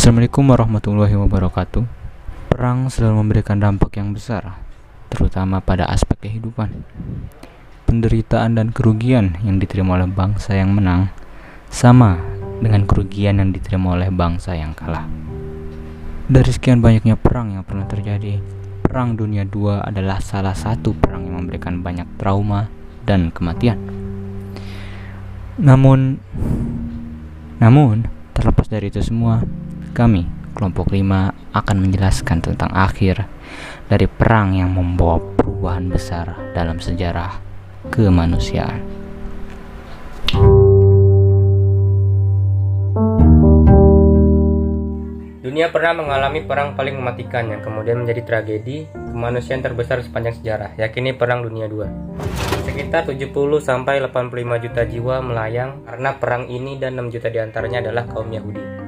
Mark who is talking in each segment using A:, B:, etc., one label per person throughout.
A: Assalamualaikum warahmatullahi wabarakatuh. Perang selalu memberikan dampak yang besar, terutama pada aspek kehidupan. Penderitaan dan kerugian yang diterima oleh bangsa yang menang sama dengan kerugian yang diterima oleh bangsa yang kalah. Dari sekian banyaknya perang yang pernah terjadi, Perang Dunia II adalah salah satu perang yang memberikan banyak trauma dan kematian. Namun terlepas dari itu semua, kami, kelompok 5, akan menjelaskan tentang akhir dari perang yang membawa perubahan besar dalam sejarah kemanusiaan.
B: Dunia pernah mengalami perang paling mematikan yang kemudian menjadi tragedi kemanusiaan terbesar sepanjang sejarah, yakni Perang Dunia II. Sekitar 70-85 juta jiwa melayang karena perang ini dan 6 juta diantaranya adalah kaum Yahudi.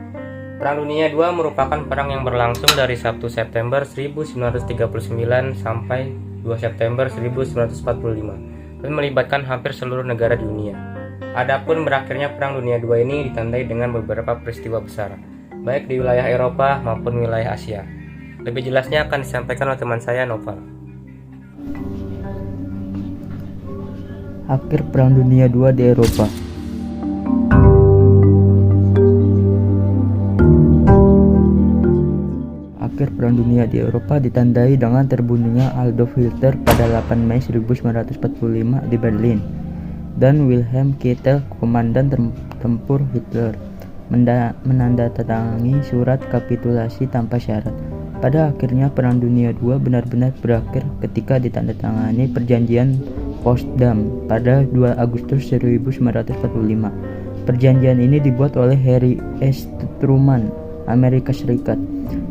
B: Perang Dunia II merupakan perang yang berlangsung dari 1 September 1939 sampai 2 September 1945 dan melibatkan hampir seluruh negara di dunia. Adapun berakhirnya Perang Dunia II ini ditandai dengan beberapa peristiwa besar, baik di wilayah Eropa maupun wilayah Asia. Lebih jelasnya akan disampaikan oleh teman saya, Noval.
C: Akhir Perang Dunia II di Eropa. Akhir Perang Dunia di Eropa ditandai dengan terbunuhnya Adolf Hitler pada 8 Mei 1945 di Berlin, dan Wilhelm Keitel, komandan tempur Hitler, menandatangani surat kapitulasi tanpa syarat. Pada akhirnya Perang Dunia II benar-benar berakhir ketika ditandatangani Perjanjian Potsdam pada 2 Agustus 1945. Perjanjian ini dibuat oleh Harry S. Truman, Amerika Serikat,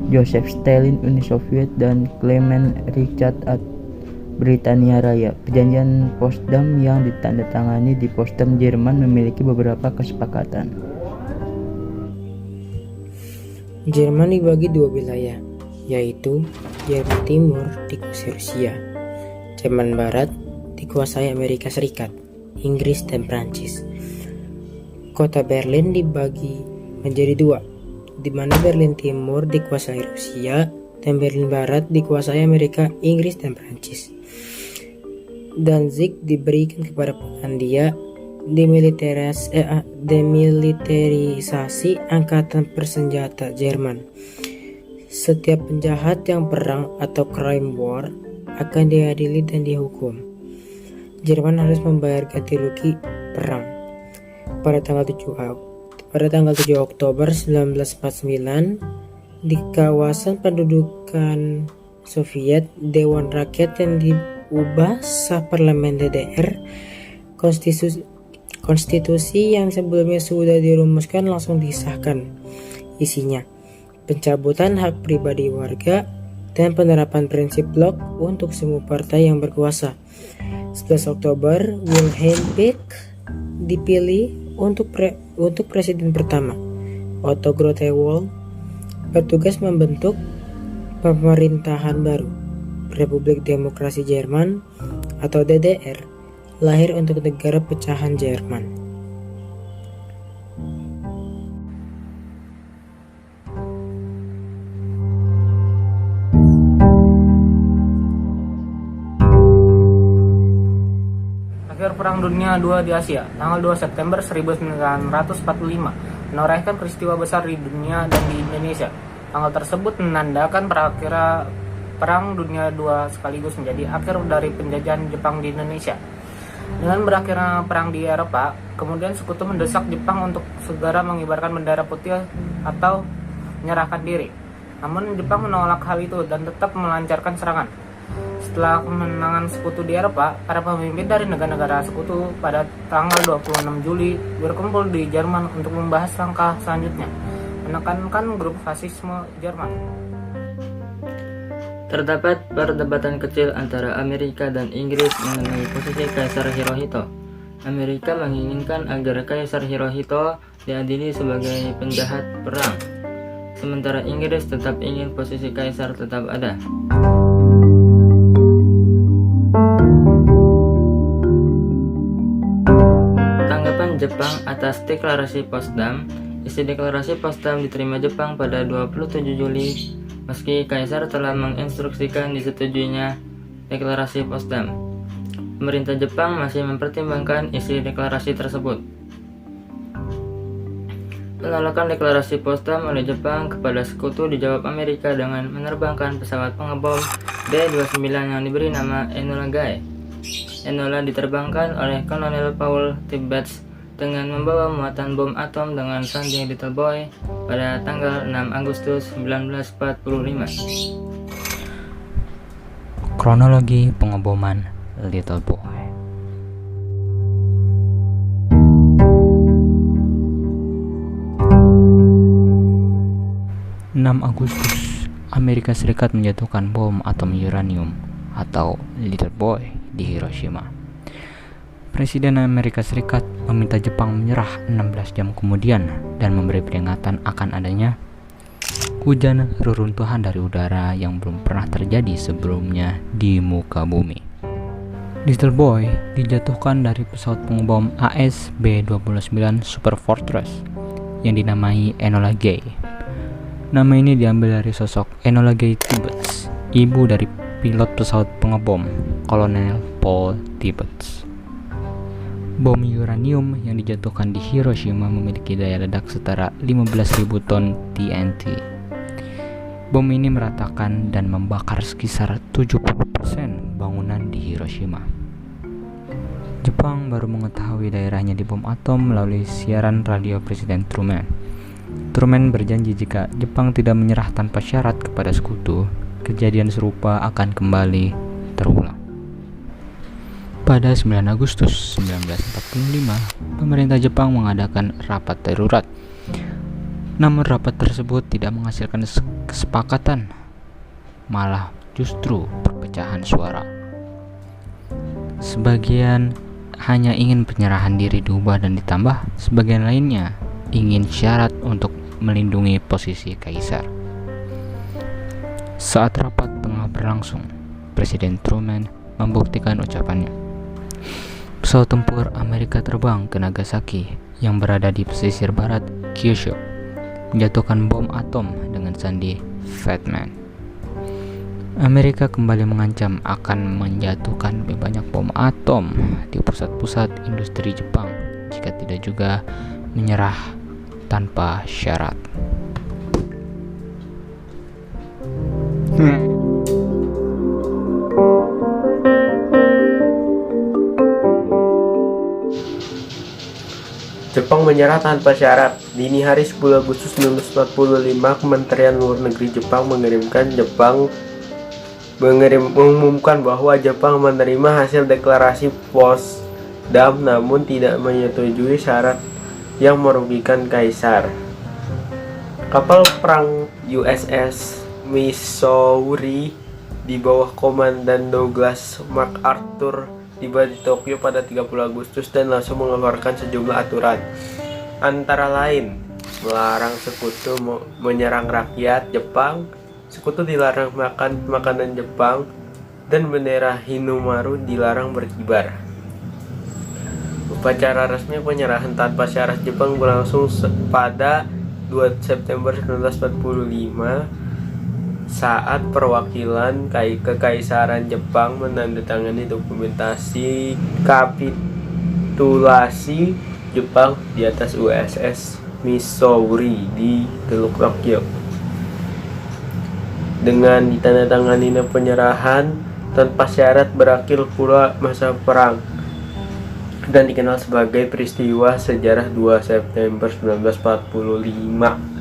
C: Joseph Stalin, Uni Soviet, dan Clement Richard Britania Raya. Perjanjian Potsdam yang ditandatangani di Potsdam, Jerman memiliki beberapa kesepakatan.
D: Jerman dibagi dua wilayah, yaitu Jerman Timur dikuasai Rusia, Jerman Barat dikuasai Amerika Serikat, Inggris, dan Prancis. Kota Berlin dibagi menjadi dua, di mana Berlin Timur dikuasai Rusia dan Berlin Barat dikuasai Amerika, Inggris, dan Prancis. Danzig diberikan kepada Polandia. Demilitarisasi angkatan bersenjata Jerman. Setiap penjahat yang perang atau crime war akan diadili dan dihukum. Jerman harus membayar ganti rugi perang. Pada tanggal 7 Oktober 1949, di kawasan pendudukan Soviet, Dewan Rakyat yang diubah sah parlemen DDR, Konstitusi yang sebelumnya sudah dirumuskan langsung disahkan. Isinya, pencabutan hak pribadi warga dan penerapan prinsip blok untuk semua partai yang berkuasa. 11 Oktober, Wilhelm Pieck dipilih untuk presiden pertama. Otto Grotewohl bertugas membentuk pemerintahan baru. Republik Demokrasi Jerman atau DDR lahir untuk negara pecahan Jerman.
E: Akhir Perang Dunia II di Asia, tanggal 2 September 1945, menorehkan peristiwa besar di dunia dan di Indonesia. Tanggal tersebut menandakan berakhirnya Perang Dunia II sekaligus menjadi akhir dari penjajahan Jepang di Indonesia. Dengan berakhirnya perang di Eropa, kemudian sekutu mendesak Jepang untuk segera mengibarkan bendera putih atau menyerahkan diri. Namun Jepang menolak hal itu dan tetap melancarkan serangan. Setelah kemenangan sekutu di Eropa, para pemimpin dari negara-negara sekutu pada tanggal 26 Juli berkumpul di Jerman untuk membahas langkah selanjutnya, menekankan grup fasisme Jerman.
F: Terdapat perdebatan kecil antara Amerika dan Inggris mengenai posisi Kaisar Hirohito. Amerika menginginkan agar Kaisar Hirohito diadili sebagai penjahat perang, sementara Inggris tetap ingin posisi Kaisar tetap ada. Tanggapan Jepang atas deklarasi Potsdam Isi deklarasi Potsdam diterima Jepang pada 27 Juli, meski Kaisar telah menginstruksikan disetujuinya deklarasi Potsdam. Pemerintah Jepang masih mempertimbangkan isi deklarasi tersebut. Penolakan deklarasi Potsdam oleh Jepang kepada sekutu dijawab Amerika dengan menerbangkan pesawat pengebom B-29 yang diberi nama Enola Gay. Enola diterbangkan oleh Kolonel Paul Tibbets dengan membawa muatan bom atom dengan sandi Little Boy pada tanggal 6 Agustus 1945.
A: Kronologi pengeboman Little Boy. 6 Agustus, Amerika Serikat menjatuhkan bom atom uranium atau Little Boy di Hiroshima. Presiden Amerika Serikat meminta Jepang menyerah 16 jam kemudian dan memberi peringatan akan adanya hujan reruntuhan dari udara yang belum pernah terjadi sebelumnya di muka bumi. Little Boy dijatuhkan dari pesawat pengebom AS B-29 Super Fortress yang dinamai Enola Gay. Nama ini diambil dari sosok Enola Gay Tibbets, ibu dari pilot pesawat pengebom Kolonel Paul Tibbets. Bom uranium yang dijatuhkan di Hiroshima memiliki daya ledak setara 15.000 ton TNT. Bom ini meratakan dan membakar sekitar 70% bangunan di Hiroshima. Jepang baru mengetahui daerahnya dibom atom melalui siaran radio Presiden Truman. Truman berjanji jika Jepang tidak menyerah tanpa syarat kepada sekutu, kejadian serupa akan kembali terulang. Pada 9 Agustus 1945, pemerintah Jepang mengadakan rapat darurat. Namun rapat tersebut tidak menghasilkan kesepakatan, malah justru perpecahan suara. Sebagian hanya ingin penyerahan diri diubah dan ditambah, sebagian lainnya ingin syarat untuk melindungi posisi kaisar. Saat rapat tengah berlangsung, Presiden Truman membuktikan ucapannya. Pesawat tempur Amerika terbang ke Nagasaki yang berada di pesisir barat Kyushu, menjatuhkan bom atom dengan sandi Fat Man. Amerika kembali mengancam akan menjatuhkan lebih banyak bom atom di pusat-pusat industri Jepang jika tidak juga menyerah tanpa syarat.
G: Jepang menyerah tanpa syarat. Dini hari 10 Agustus 1945, Kementerian Luar Negeri Jepang mengumumkan bahwa Jepang menerima hasil deklarasi Potsdam namun tidak menyetujui syarat yang merugikan kaisar. Kapal perang USS Missouri di bawah komandan Douglas MacArthur tiba di Tokyo pada 30 Agustus dan langsung mengeluarkan sejumlah aturan. Antara lain, melarang sekutu menyerang rakyat Jepang, sekutu dilarang makan makanan Jepang, dan bendera Hinomaru dilarang berkibar. Upacara resmi penyerahan tanpa syarat Jepang berlangsung pada 2 September 1945 saat perwakilan Kekaisaran Jepang menandatangani dokumentasi kapitulasi Jepang di atas USS Missouri di Teluk Tokyo. Dengan ditandatangani penyerahan tanpa syarat berakhir pula masa perang dan dikenal sebagai peristiwa sejarah 2 September 1945.